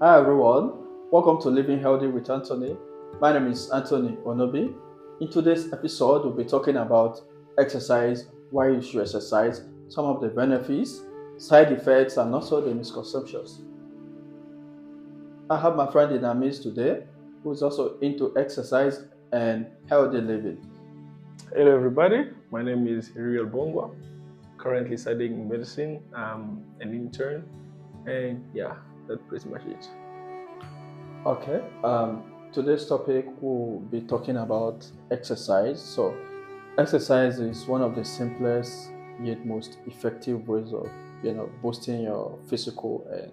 Hi everyone, welcome to Living Healthy with Anthony. My name is Anthony Onobi. In today's episode, we'll be talking about exercise, why you should exercise, some of the benefits, side effects, and also the misconceptions. I have my friend in our midst today who is also into exercise and healthy living. Hello, everybody. My name is Hiriel Bongwa. Currently studying medicine. I'm an intern, and yeah, that's pretty much it. Okay, today's topic will be talking about exercise. So, exercise is one of the simplest yet most effective ways of boosting your physical and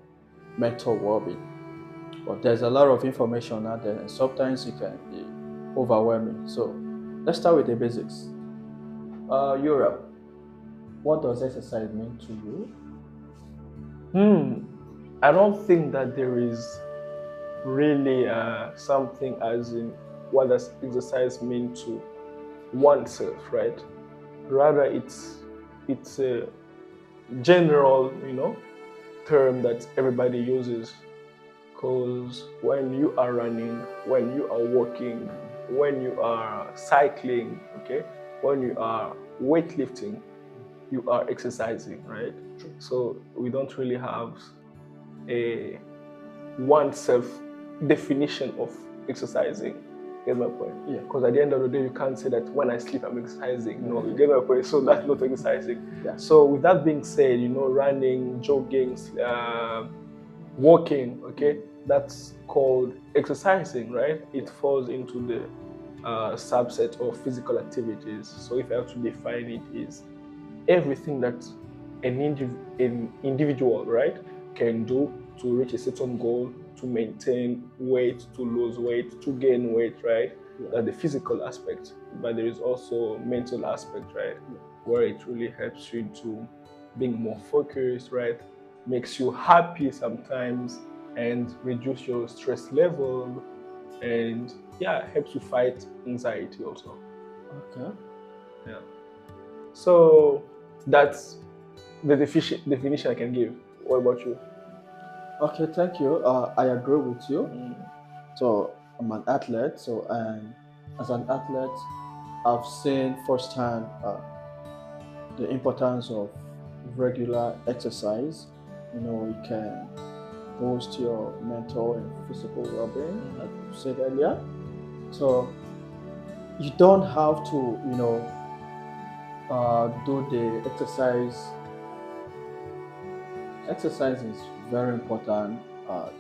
mental well-being. But there's a lot of information out there, and sometimes it can be overwhelming. So, let's start with the basics. Europe, what does exercise mean to you? Hmm. I don't think that there is really something as in what does exercise mean to oneself, right? Rather, it's a general, term that everybody uses. Because when you are running, when you are walking, when you are cycling, okay, when you are weightlifting, you are exercising, right? So we don't really have a one self definition of exercising. Get my point? Yeah. Because at the end of the day, you can't say that when I sleep, I'm exercising. No, you get my point. So that's not exercising. Yeah. So with that being said, running, jogging, walking, okay, that's called exercising, right? It falls into the subset of physical activities. So if I have to define it, is everything that an individual, right, can do to reach a certain goal, to maintain weight, to lose weight, to gain weight, right? Yeah. That's the physical aspect, but there is also mental aspect, right, where it really helps you to being more focused, right? Makes you happy sometimes and reduce your stress level, and yeah, helps you fight anxiety also. Okay. Yeah. So that's the definition I can give. What about you? Okay, thank you. I agree with you. So I'm an athlete. So and as an athlete, I've seen firsthand the importance of regular exercise. It can boost your mental and physical well-being, like you said earlier. So you don't have to, do the exercise. Exercise is very important,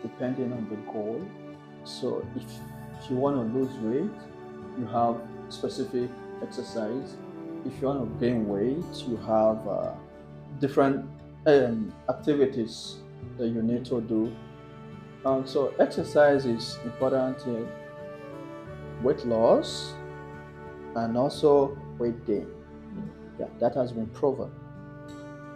depending on the goal. So if you want to lose weight, you have specific exercise. If you want to gain weight, you have different activities that you need to do. So exercise is important in weight loss and also weight gain. Yeah, that has been proven.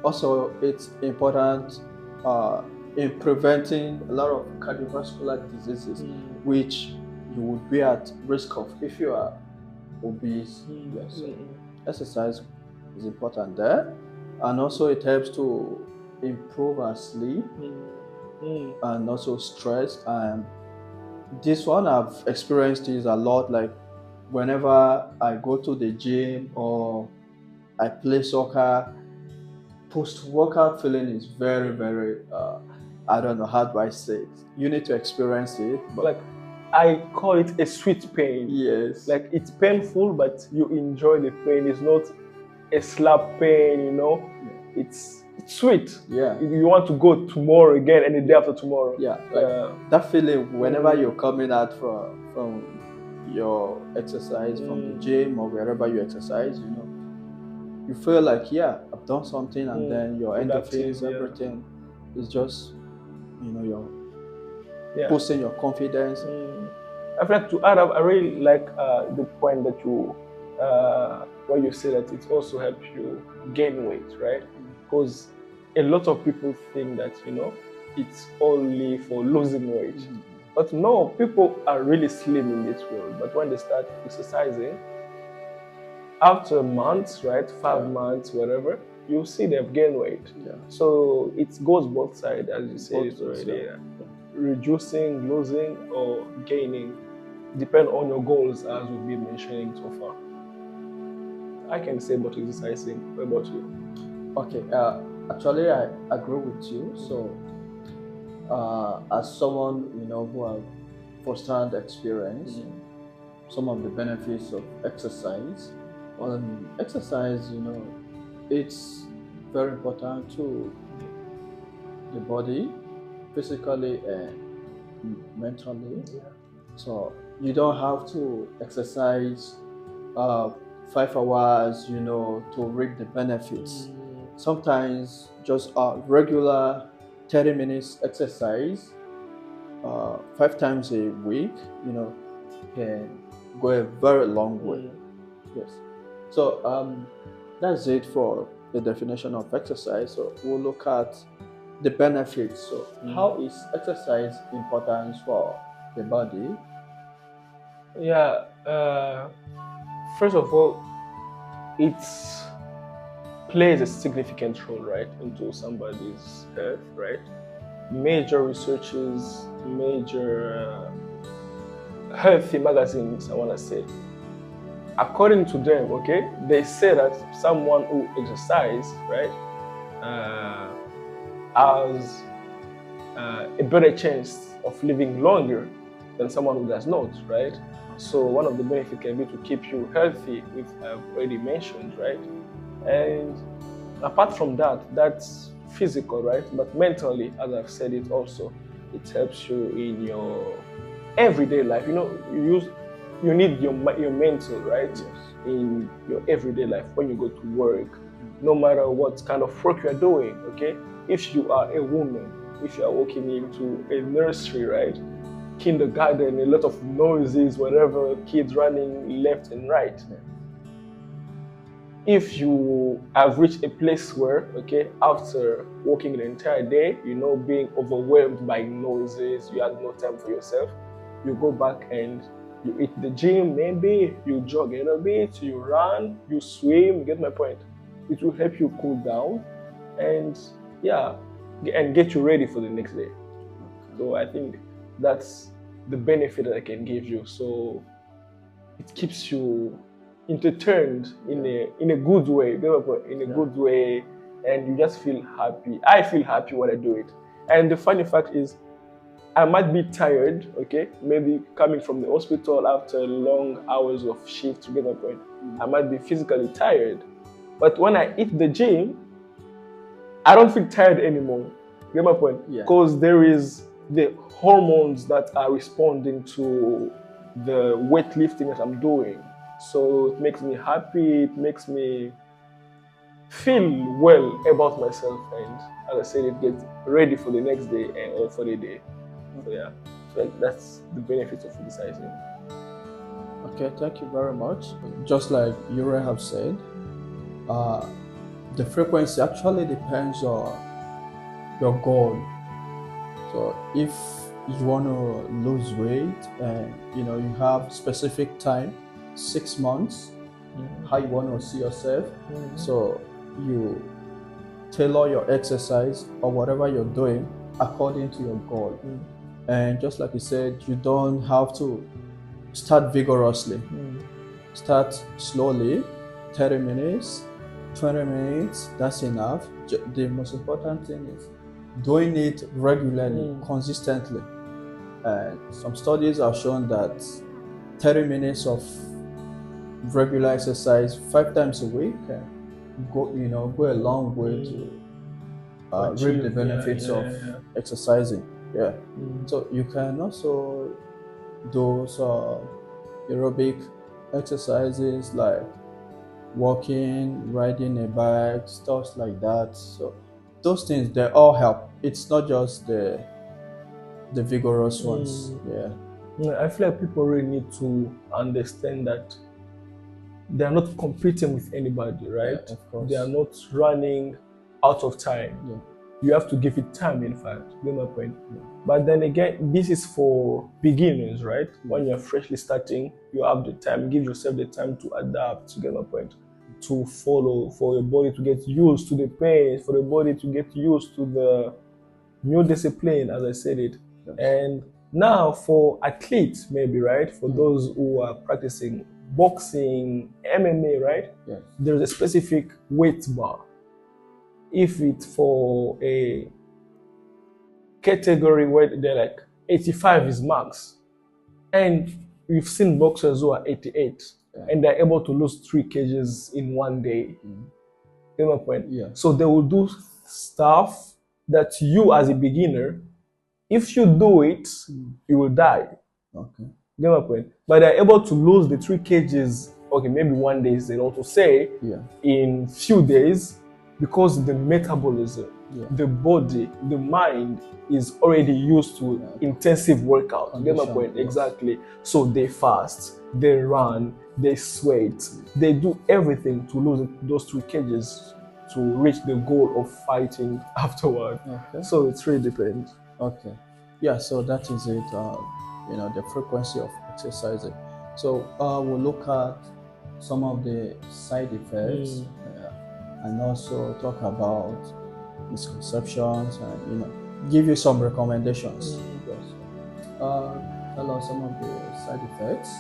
Also, it's important uh, in preventing a lot of cardiovascular diseases, which you would be at risk of if you are obese. Yes, so exercise is important there, and also it helps to improve our sleep and also stress. And this one I've experienced this a lot. Like whenever I go to the gym or I play soccer, post-workout feeling is very, very, I don't know, how do I say it? You need to experience it. But like, I call it a sweet pain. Yes. Like, it's painful, but you enjoy the pain. It's not a slap pain, Yeah. It's sweet. Yeah. You want to go tomorrow again and the day after tomorrow. Yeah. Like that feeling whenever you're coming out from your exercise, from the gym or wherever you exercise, you feel like, yeah, I've done something, and then your endorphins, everything is just, you're boosting your confidence. I feel like to add up, I really like the point that where you say that it also helps you gain weight, right? Because a lot of people think that, it's only for losing weight. But no, people are really slim in this world. But when they start exercising, after months, right, 5 months, whatever, you'll see they've gained weight. Yeah. So it goes both sides, as you said it already. Yeah. reducing, losing, or gaining, depend on your goals, as we've been mentioning so far. I can say about exercising. What about you? Okay, actually, I agree with you. So, as someone who have first-hand experience, some of the benefits of exercise. Exercise, it's very important to the body, physically and mentally. So you don't have to exercise uh, 5 hours, to reap the benefits. Sometimes just a regular 30 minutes exercise 5 times a week, can go a very long way. Yes. So that's it for the definition of exercise. So we'll look at the benefits. So how is exercise important for the body? Yeah. First of all, it plays a significant role, right, into somebody's health, right? Major researches, major healthy magazines, I want to say, according to them, okay, they say that someone who exercises, right, has a better chance of living longer than someone who does not, right? So one of the benefits can be to keep you healthy, which I've already mentioned, right? And apart from that, that's physical, right? But mentally, as I've said it also, it helps you in your everyday life. You need your mental, right? Yes. In your everyday life when you go to work, no matter what kind of work you're doing, okay? If you are a woman, if you are walking into a nursery, right? Kindergarten, a lot of noises, whatever, kids running left and right. Yeah. If you have reached a place where, okay, after working the entire day, being overwhelmed by noises, you have no time for yourself, you go back and you hit the gym, maybe you jog a little bit, you run, you swim, you get my point. It will help you cool down and get you ready for the next day. So I think that's the benefit that I can give you. So it keeps you entertained in a good way, in a good way, and you just feel happy. I feel happy when I do it. And the funny fact is, I might be tired, okay, maybe coming from the hospital after long hours of shift, to get my point. I might be physically tired, but when I hit the gym, I don't feel tired anymore. You get my point? Yeah. Because there is the hormones that are responding to the weightlifting that I'm doing. So it makes me happy, it makes me feel well about myself, and as I said, it gets ready for the next day or for the day. So yeah, so that's the benefits of exercising. Okay, thank you very much. Just like you have said, the frequency actually depends on your goal. So if you want to lose weight and you have specific time, 6 months, how you want to see yourself, so you tailor your exercise or whatever you're doing according to your goal. And just like you said, you don't have to start vigorously. Start slowly, 30 minutes, 20 minutes, that's enough. The most important thing is doing it regularly, consistently. And some studies have shown that 30 minutes of regular exercise 5 times a week can go a long way to reap the benefits of exercising. Yeah. So you can also do aerobic exercises like walking, riding a bike, stuff like that. So those things, they all help. It's not just the vigorous ones. Yeah. I feel like people really need to understand that they are not competing with anybody, right? Yeah, of course. They are not running out of time. Yeah. You have to give it time, in fact. You get my point? Yeah. But then again, this is for beginners, right? When you're freshly starting, you have the time, give yourself the time to adapt, you get my point? To follow, for your body to get used to the pain, for the body to get used to the new discipline, as I said it. Yes. And now for athletes, maybe, right? For those who are practicing boxing, MMA, right? Yes. There's a specific weight bar. If it's for a category where they're like 85 is max, and we've seen boxers who are 88 and they're able to lose 3 kgs in one day. You know my point? Yeah. So they will do stuff that you, as a beginner, if you do it, you will die. Okay. You know my point? But they're able to lose the 3 kgs, okay, maybe one day, they also say, in few days, because the metabolism, the body, the mind is already used to intensive workout. You get my point? Yes. Exactly. So they fast, they run, they sweat, they do everything to lose those 3 kgs to reach the goal of fighting afterward. Okay. So it really depends. Okay. Yeah, so that is it. You know, the frequency of exercising. So we'll look at some of the side effects and also talk about misconceptions and, you know, give you some recommendations. Yes. Tell us some of the side effects.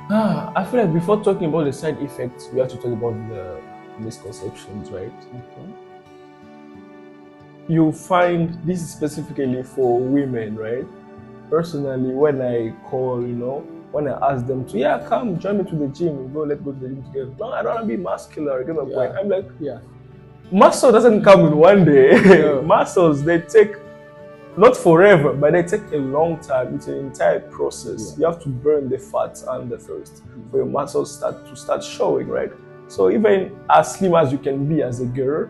I feel like before talking about the side effects, we have to talk about the misconceptions, right? Okay. You find this is specifically for women, right? Personally, when I call, you know, when I ask them to, come join me to the gym, let's go to the gym together. No, I don't want to be muscular. Get my point. I'm like, muscle doesn't come in one day. Muscles, they take not forever, but they take a long time. It's an entire process. You have to burn the fats under first for your muscles to start showing, right? So even as slim as you can be as a girl,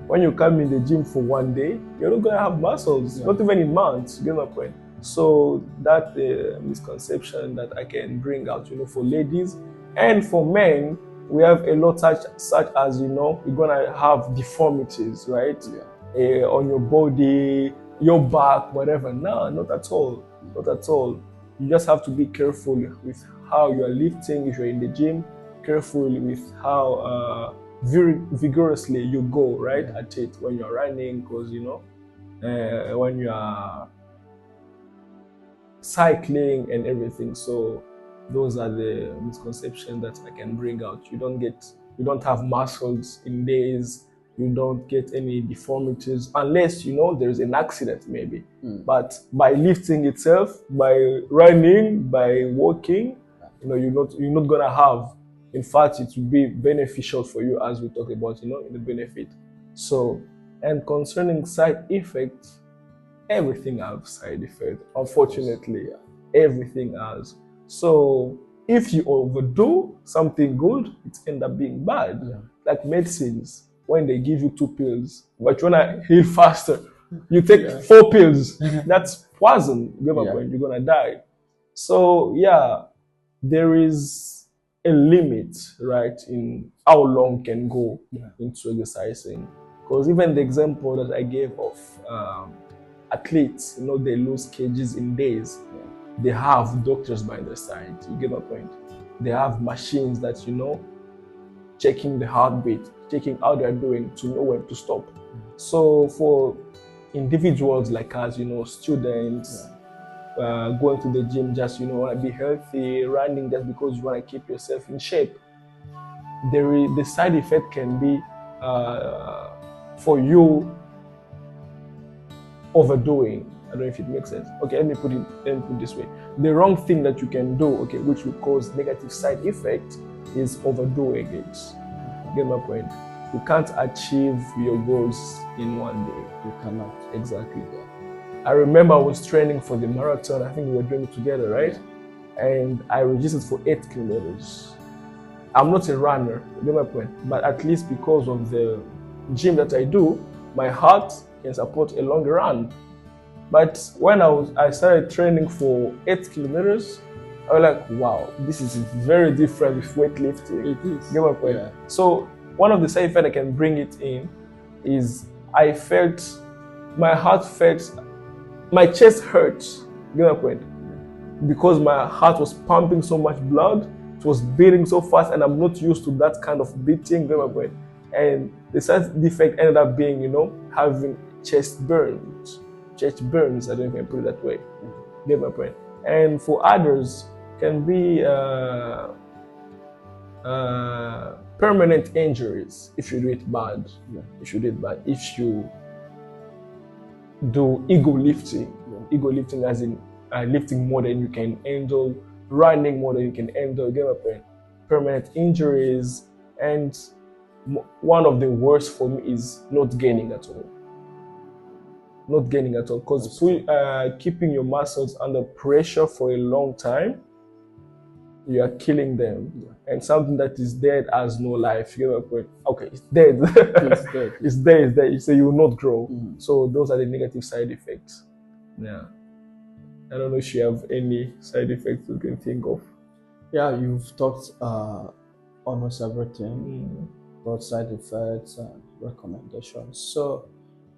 when you come in the gym for one day, you're not gonna have muscles, not even in months. You get my point? So that misconception that I can bring out, you know, for ladies and for men, we have a lot such as, you know, you're gonna have deformities, right? On your body, your back, whatever. No, not at all. Not at all. You just have to be careful with how you are lifting if you're in the gym, careful with how very vigorously you go, right, at it when you're running, because, you know, when you are cycling and everything. So those are the misconceptions that I can bring out. You don't have muscles in days, you don't get any deformities unless, you know, there's an accident maybe. But by lifting itself, by running, by walking, you know, you're not gonna have. In fact, it will be beneficial for you, as we talk about, you know, in the benefit. So, and concerning side effects, everything has side effects. Unfortunately, everything has. So if you overdo something good, it ends up being bad. Like medicines, when they give you 2 pills, but you wanna heal faster, you take 4 pills. That's poison. You get my point? You're gonna die. So there is a limit, right, in how long can go into exercising. Because even the example that I gave of athletes, you know, they lose kgs in days. They have doctors by their side. You get my point? They have machines that, you know, checking the heartbeat, checking how they're doing to know when to stop. So for individuals like us, you know, students, going to the gym just, you know, want to be healthy, running just because you want to keep yourself in shape, the side effect can be for you overdoing. I don't know if it makes sense. Okay, let me put it this way. The wrong thing that you can do, okay, which will cause negative side effect, is overdoing it. Get my point? You can't achieve your goals in one day. You cannot. Exactly. I remember I was training for the marathon. I think we were doing it together, right? And I registered for 8 kilometers. I'm not a runner, you get my point? But at least because of the gym that I do, my heart can support a long run. But when I started training for 8 kilometers, I was like, wow, this is very different with weightlifting. It is. Get my point? So one of the side effects I can bring it in is my chest hurt. Get my point? Because my heart was pumping so much blood, it was beating so fast, and I'm not used to that kind of beating. Get my point? And the side effect ended up being, you know, having chest burns. church burns. I don't even put it that way. Get my point? And for others, can be permanent injuries if you do it bad. Yeah. If you do it bad. If you do ego lifting. Ego lifting as in lifting more than you can handle, running more than you can handle. Get my point? Permanent injuries. And one of the worst for me is not gaining at all. Not gaining at all, because keeping your muscles under pressure for a long time, you are killing them. And something that is dead has no life. You get my point? Okay, it's dead. It's dead. It's dead. It's dead. So you will not grow. So those are the negative side effects. Yeah. I don't know if you have any side effects you can think of. Yeah, you've talked almost everything about side effects and recommendations. So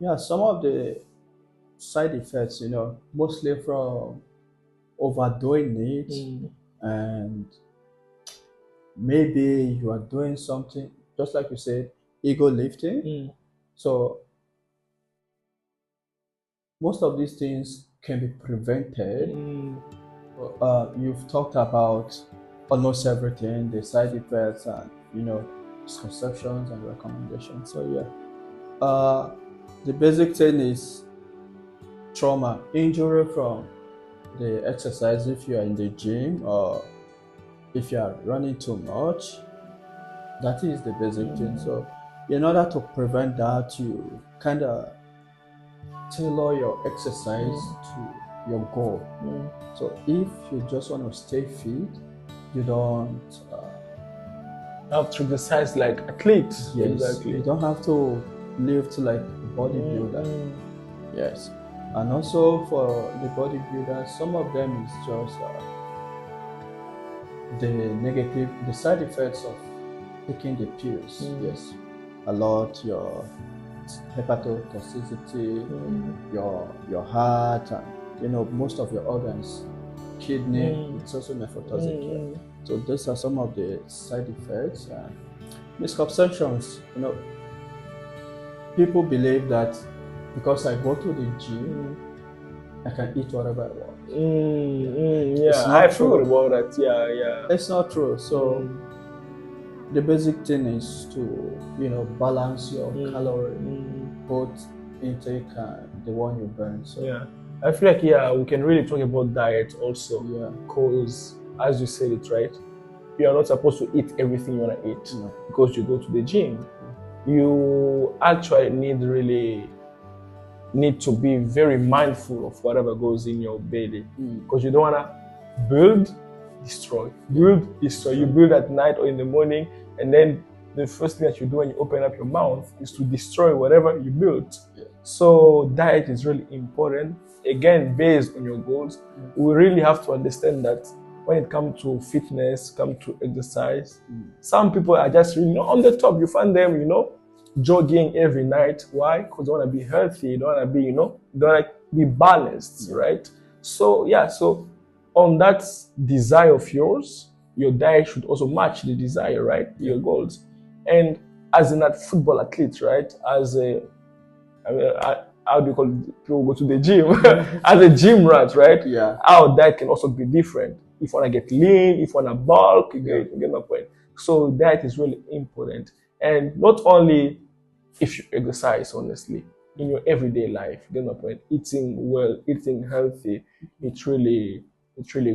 yeah, some of the side effects, mostly from overdoing it, and maybe you are doing something, just like you said, ego lifting. So most of these things can be prevented. You've talked about almost everything, the side effects and misconceptions and recommendations. So yeah, the basic thing is trauma, injury from the exercise. If you are in the gym or if you are running too much, that is the basic thing. So in order to prevent that, you kind of tailor your exercise to your goal. So if you just want to stay fit, you don't have to exercise like athletes. Yes, exactly. You don't have to lift like a bodybuilder. Yes. And also for the bodybuilders, some of them is just the side effects of taking the pills. Yes. A lot, your hepatotoxicity, your heart, and most of your organs, kidney, it's also nephrotoxic. So those are some of the side effects and misconceptions. People believe that because I go to the gym, I can eat whatever I want. Yeah, I forgot about that. Yeah. It's not true. So the basic thing is to balance your calorie, both intake and the one you burn. So yeah, I feel like we can really talk about diet also. Yeah, because as you said it right, you are not supposed to eat everything you want to eat because you go to the gym. You actually need to be very mindful of whatever goes in your belly, because you don't want to build, destroy. You build at night or in the morning, and then the first thing that you do when you open up your mouth is to destroy whatever you built. So diet is really important, again based on your goals. We really have to understand that when it comes to fitness, come to exercise, some people are just really on the top. You find them jogging every night. Why? Because they want to be healthy. They want to be, they want to be balanced, right? So so on that desire of yours, your diet should also match the desire, right? Your goals. And as a football athlete, right? As a, how do you call it? People go to the gym. As a gym rat, right? Yeah. Our diet can also be different. If you want to get lean, if you want to bulk, you get my point. So diet is really important. And not only if you exercise, honestly, in your everyday life, you get my point. Eating well, eating healthy, it's really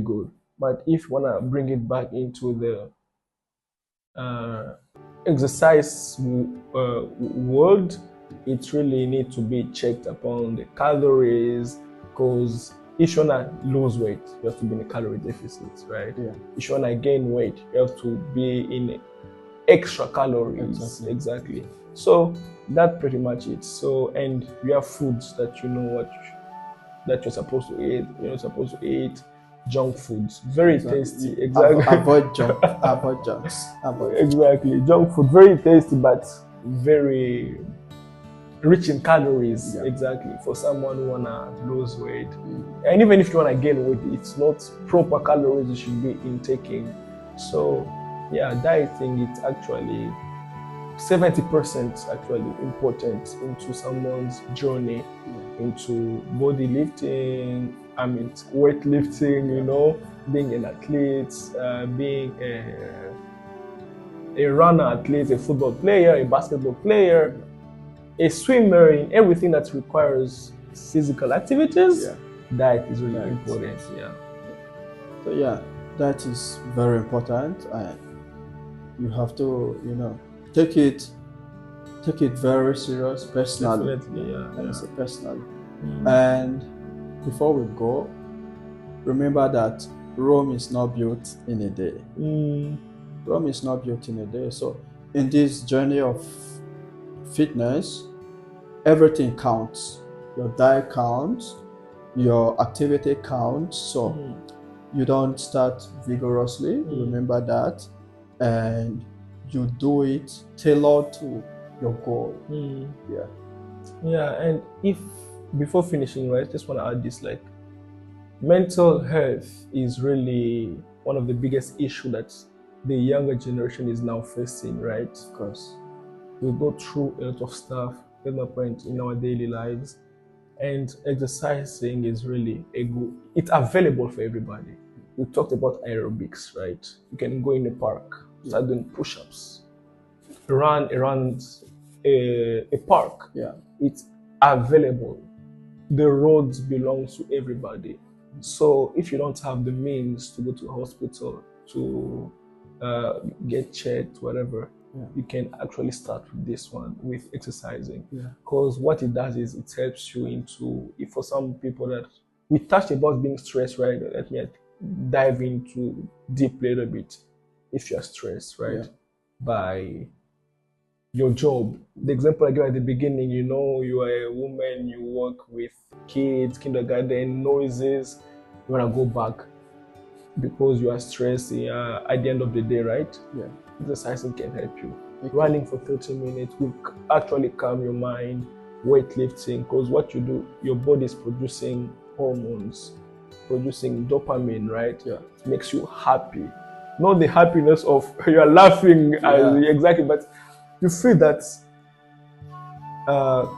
good. But if you want to bring it back into the exercise world, it really needs to be checked upon the calories, because if you want to lose weight, you have to be in a calorie deficit, right? Yeah. If you want to gain weight, you have to be in extra calories. Exactly. So that's pretty much it. So, and you have foods that that you're supposed to eat. You're not supposed to eat junk foods. Very tasty. Exactly. Avoid junks. Exactly. Junk food, very tasty, but very rich in calories. Yeah. Exactly. For someone who wanna lose weight, and even if you wanna gain weight, it's not proper calories you should be intaking. So, dieting, it's actually 70% actually important into someone's journey into body lifting, I mean weightlifting, you know, being an athlete, being a runner athlete, a football player, a basketball player, a swimmer, in everything that requires physical activities. Diet is really important. So yeah, that is very important, and you have to, you know, take it very serious personally. Definitely, Personally. And before we go, remember that Rome is not built in a day. Rome is not built in a day. So in this journey of fitness, everything counts. Your diet counts, your activity counts. So you don't start vigorously, remember that, and you do it tailored to your goal. And if before finishing, right, just want to add this, like, mental health is really one of the biggest issues that the younger generation is now facing, right? Of course. We go through a lot of stuff, get my point, in our daily lives, and exercising is really it's available for everybody. We talked about aerobics, right? You can go in the park, start doing push-ups, run around a park. It's available. The roads belong to everybody. So if you don't have the means to go to a hospital to get checked, whatever, you can actually start with this one, with exercising. Because what it does is it helps you into, if for some people that we touched about being stressed, right? Let me dive into deep a little bit. If you're stressed, right, by your job. The example I gave at the beginning, you know, you are a woman, you work with kids, kindergarten, noises, you want to go back because you are stressed at the end of the day, right? Exercising can help you. Running for 30 minutes will actually calm your mind. Weightlifting, because what you do, your body is producing hormones, producing dopamine, right? It makes you happy. Not the happiness of you are laughing, exactly, but you feel that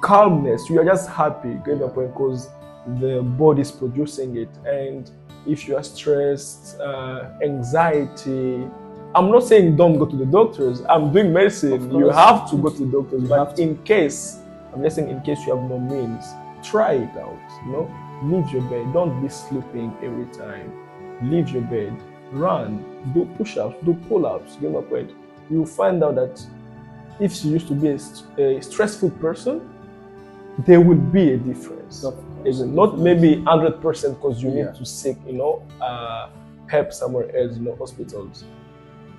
calmness. You are just happy, get the point, because the body is producing it. And if you are stressed, anxiety, I'm not saying don't go to the doctors. I'm doing medicine. You have to go to the doctors, but in case, I'm just saying, in case you have no means, try it out. You know, leave your bed. Don't be sleeping every time. Leave your bed. Run. Do push-ups. Do pull-ups. Get my point. You'll find out that if you used to be a stressful person, there will be a difference. It's not maybe 100% because you need to seek, you know, help somewhere else, you know, hospitals.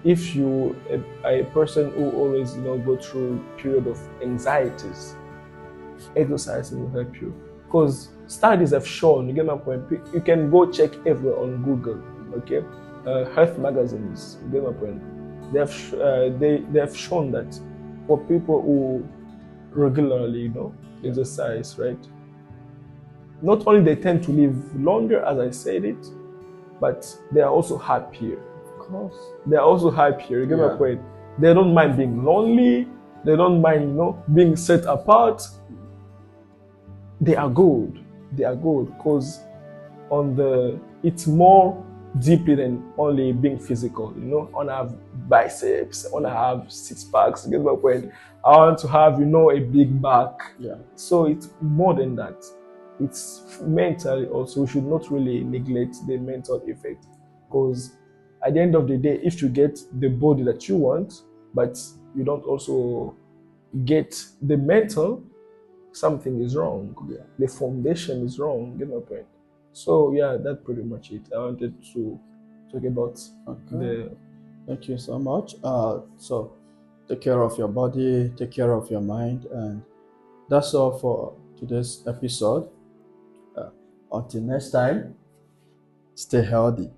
If you are a person who always, you know, go through a period of anxieties, exercising will help you. Because studies have shown, you get my point, you can go check everywhere on Google, okay? Health magazines, you get my point. They have shown that for people who regularly, you know, exercise, right? Not only they tend to live longer, as I said it, but they are also happier. Of course. They are also happier, you get my point? They don't mind being lonely, they don't mind, you know, being set apart. They are good. They are good because it's more deeply than only being physical, you know. I want to have biceps, I want to have six packs, get my point. I want to have, you know, a big back. So it's more than that. It's mentally also. We should not really neglect the mental effect, because at the end of the day, if you get the body that you want, but you don't also get the mental, something is wrong. The foundation is wrong, get my point. So yeah, that's pretty much it. I wanted to talk about Thank you so much. So take care of your body, take care of your mind, and that's all for today's episode. Until next time, stay healthy.